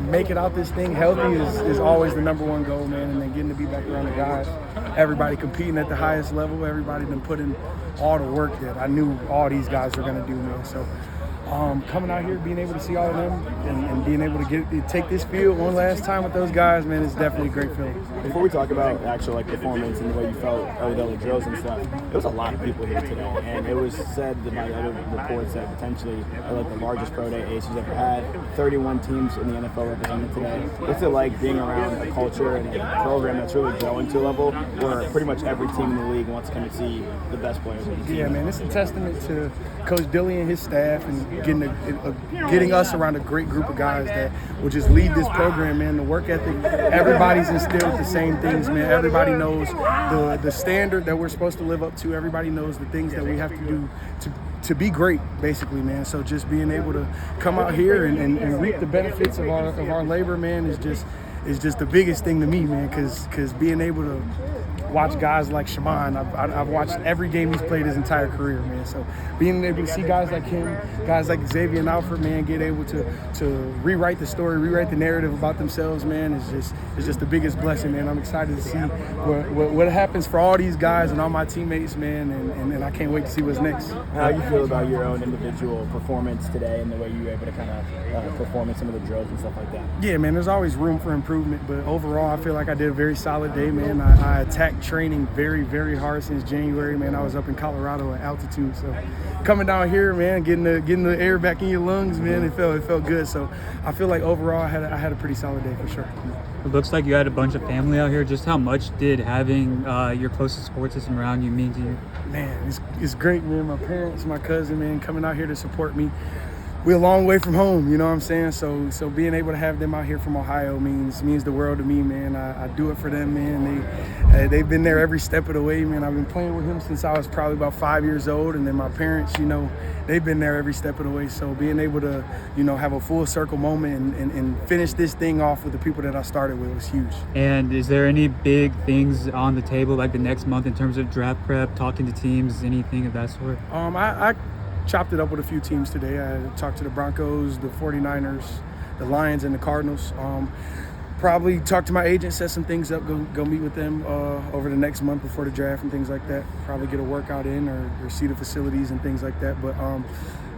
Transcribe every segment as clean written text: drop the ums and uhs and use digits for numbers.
make it out this thing healthy is always the number one goal, man. And then getting to be back around the guys, everybody competing at the highest level, everybody been putting all the work that I knew all these guys were going to do, man. So coming out here, being able to see all of them and being able to take this field one last time with those guys, man, it's definitely a great feeling. Before we talk about actual performance and the way you felt with all the drills and stuff, there was a lot of people here today, and it was said that by other reports that potentially the largest pro day ASU's ever had. 31 teams in the NFL represented today. What's it like being around a culture and a program that's really growing to a level where pretty much every team in the league wants to come and see the best players on the team? Yeah, man, it's a testament to Coach Dilly and his staff and getting us around a great group of guys that will just lead this program, man. The work ethic, everybody's instilled the same things, man. Everybody knows the standard that we're supposed to live up to. Everybody knows the things that we have to do to be great, basically, man. So just being able to come out here and reap the benefits of our labor, man, is just the biggest thing to me, man, because being able to watch guys like Shaman, I've watched every game he's played his entire career, man. So being able to see guys like him, guys like Xavier and Alfred, man, get able to rewrite the story, rewrite the narrative about themselves, man, is just the biggest blessing, man. I'm excited to see what happens for all these guys and all my teammates, man, and I can't wait to see what's next. How do you feel about your own individual performance today and the way you were able to kind of perform in some of the drills and stuff like that? Yeah, man, there's always room for improvement, but overall I feel like I did a very solid day, man. I attacked training very, very hard since January, man. I was up in Colorado at altitude, so coming down here, man, getting the air back in your lungs, man, it felt good. So I feel like overall I had a pretty solid day for sure. It looks like you had a bunch of family out here. Just how much did having your closest support system around you mean to you? Man, it's great, man. My parents, my cousin, man, coming out here to support me. We're a long way from home, you know what I'm saying? So being able to have them out here from Ohio means the world to me, man. I do it for them, man. They've been there every step of the way, man. I've been playing with him since I was probably about 5 years old, and then my parents, they've been there every step of the way. So being able to, have a full circle moment and finish this thing off with the people that I started with was huge. And is there any big things on the table like the next month in terms of draft prep, talking to teams, anything of that sort? I chopped it up with a few teams today. I talked to the Broncos, the 49ers, the Lions, and the Cardinals. Probably talk to my agent, set some things up, go meet with them over the next month before the draft and things like that. Probably get a workout in or see the facilities and things like that. But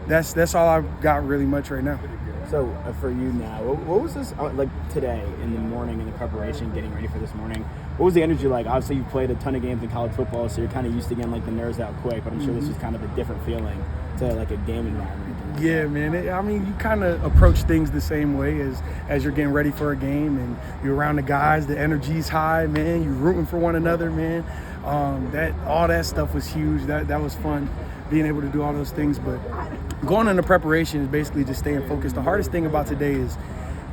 that's all I've got really much right now. So for you now, what was this like today in the morning in the preparation, getting ready for this morning? What was the energy like? Obviously, you've played a ton of games in college football, so you're kind of used to getting the nerves out quick. But I'm sure this was kind of a different feeling to a game environment. Yeah, man. You kind of approach things the same way as you're getting ready for a game, and you're around the guys. The energy's high, man. You're rooting for one another, man. All that stuff was huge. That was fun, being able to do all those things. But going into preparation is basically just staying focused. The hardest thing about today is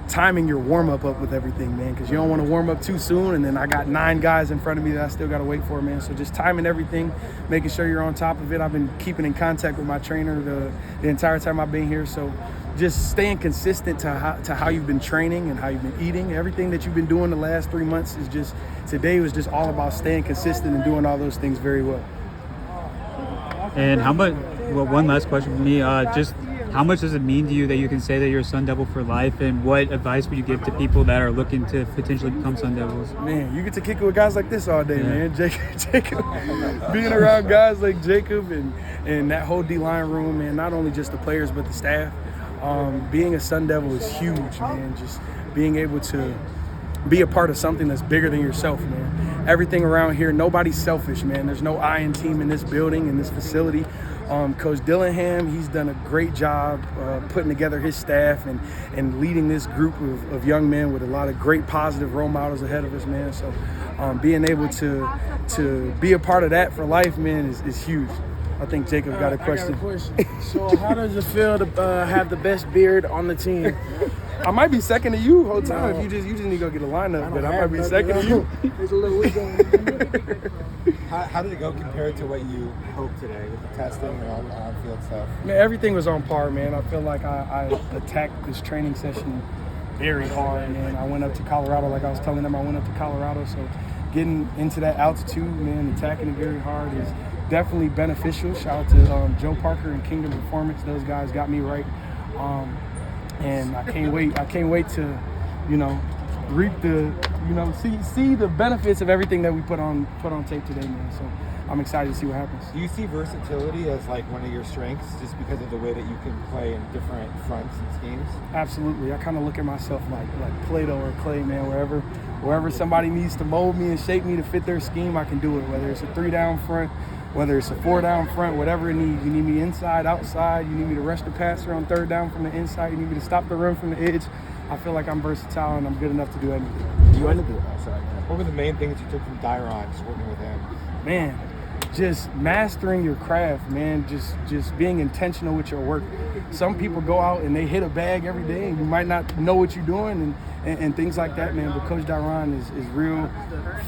timing your warm-up up with everything, man, because you don't want to warm up too soon, and then I got 9 guys in front of me that I still got to wait for, man. So just timing everything, making sure you're on top of it. I've been keeping in contact with my trainer the entire time I've been here, so just staying consistent to how you've been training and how you've been eating. Everything that you've been doing the last 3 months is just, today was just all about staying consistent and doing all those things very well. And one last question for me, just how much does it mean to you that you can say that you're a Sun Devil for life, and what advice would you give to people that are looking to potentially become Sun Devils? Man, you get to kick it with guys like this all day, man. Jacob, being around guys like Jacob and that whole D-line room, man, not only just the players but the staff. Being a Sun Devil is huge, man. Just being able to be a part of something that's bigger than yourself, man. Everything around here, nobody's selfish, man. There's no I in team in this building, in this facility. Coach Dillingham, he's done a great job putting together his staff and leading this group of young men with a lot of great positive role models ahead of us, man. So being able to be a part of that for life, man, is huge. I think Jacob got a question. I got a question. So how does it feel to have the best beard on the team? I might be second to you the whole time. If you just need to go get a lineup, but I might be second to you. There's a little wiggle. How did it go compared to what you hoped today with the testing and all the on-field stuff? Man, everything was on par, man. I feel like I attacked this training session very hard, man. I went up to Colorado, like I was telling them, I went up to Colorado. So getting into that altitude, man, attacking it very hard is definitely beneficial. Shout out to Joe Parker and Kingdom Performance. Those guys got me right. and I can't wait. I can't wait to, reap the, see the benefits of everything that we put on tape today, man. So I'm excited to see what happens. Do you see versatility as like one of your strengths, just because of the way that you can play in different fronts and schemes? Absolutely. I kind of look at myself like Play-Doh or clay, man. Wherever somebody needs to mold me and shape me to fit their scheme, I can do it. Whether it's a 3-down front, whether it's a 4-down front, whatever it needs. You need me inside, outside. You need me to rush the passer on 3rd down from the inside. You need me to stop the run from the edge. I feel like I'm versatile and I'm good enough to do anything. You ended the sorry. What were the main things you took from Dyron, just working with him? Man, just mastering your craft, man. Just being intentional with your work. Some people go out and they hit a bag every day and you might not know what you're doing and things like that, man. But Coach Dyron is real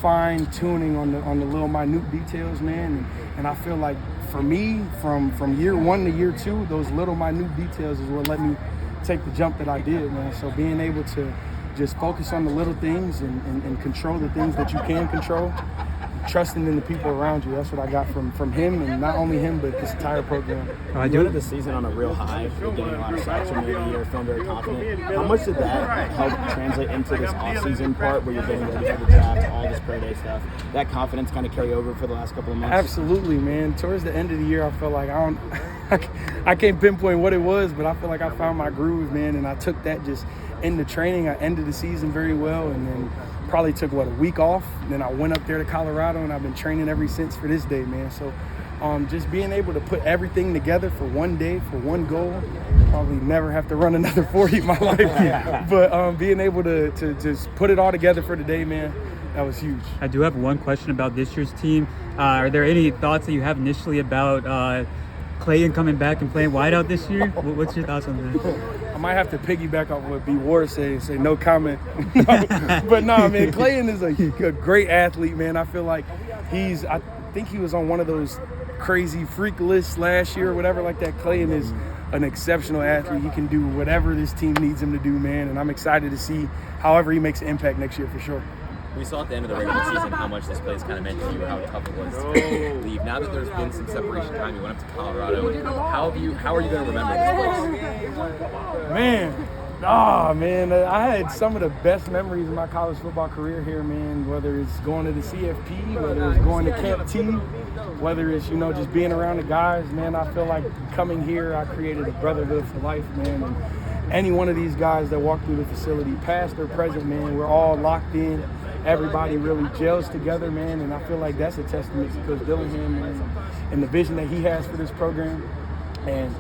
fine tuning on the little minute details, man. And I feel like for me, from year 1 to year 2, those little minute details is what let me take the jump that I did, man. So being able to just focus on the little things and control the things that you can control, trusting in the people around you. That's what I got from him, and not only him, but this entire program. You ended the season on a real high, getting a lot of sacks from the year, feeling very confident. How much did that help translate into this offseason part where you're getting ready for the draft, all this pro day stuff? That confidence kind of carry over for the last couple of months? Absolutely, man. Towards the end of the year, I felt like I can't pinpoint what it was, but I feel like I found my groove, man, and I took that just into training. I ended the season very well, and then probably took, a week off. Then I went up there to Colorado, and I've been training ever since for this day, man. So just being able to put everything together for one day, for one goal, probably never have to run another 40 in my life. But being able to just put it all together for today, man, that was huge. I do have one question about this year's team. Are there any thoughts that you have initially about Clayton coming back and playing wideout this year? What's your thoughts on that? I might have to piggyback off what B. Ward say no comment. But no, man, Clayton is a great athlete, man. I feel like I think he was on one of those crazy freak lists last year or whatever like that. Clayton is an exceptional athlete. He can do whatever this team needs him to do, man. And I'm excited to see however he makes an impact next year for sure. We saw at the end of the regular season how much this place kind of meant to you, how tough it was to leave. Now that there's been some separation time, you went up to Colorado. How are you going to remember this place? Man, I had some of the best memories of my college football career here, man. Whether it's going to the CFP, whether it's going to Camp T, whether it's just being around the guys, man. I feel like coming here, I created a brotherhood for life, man. And any one of these guys that walk through the facility, past or present, man, we're all locked in. Everybody really gels together, man, and I feel like that's a testament to Coach Dillingham, man, and the vision that he has for this program, and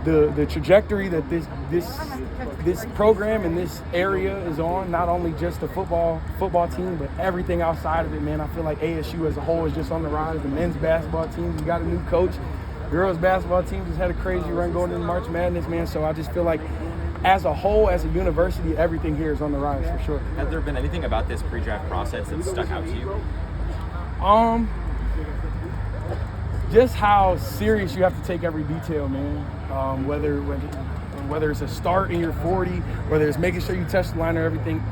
the trajectory that this program and this area is on. Not only just the football team, but everything outside of it, man. I feel like ASU as a whole is just on the rise. The men's basketball team has got a new coach. Girls basketball team just had a crazy run going into March Madness, man. So I just feel like, as a whole, as a university, everything here is on the rise for sure. Has there been anything about this pre-draft process that stuck out to you? Just how serious you have to take every detail, man. Whether it's a start in your 40, whether it's making sure you touch the line or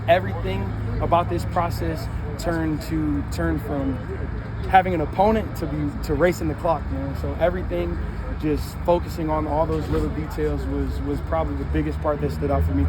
everything about this process turned from having an opponent to racing the clock, man. So everything, just focusing on all those little details was probably the biggest part that stood out for me.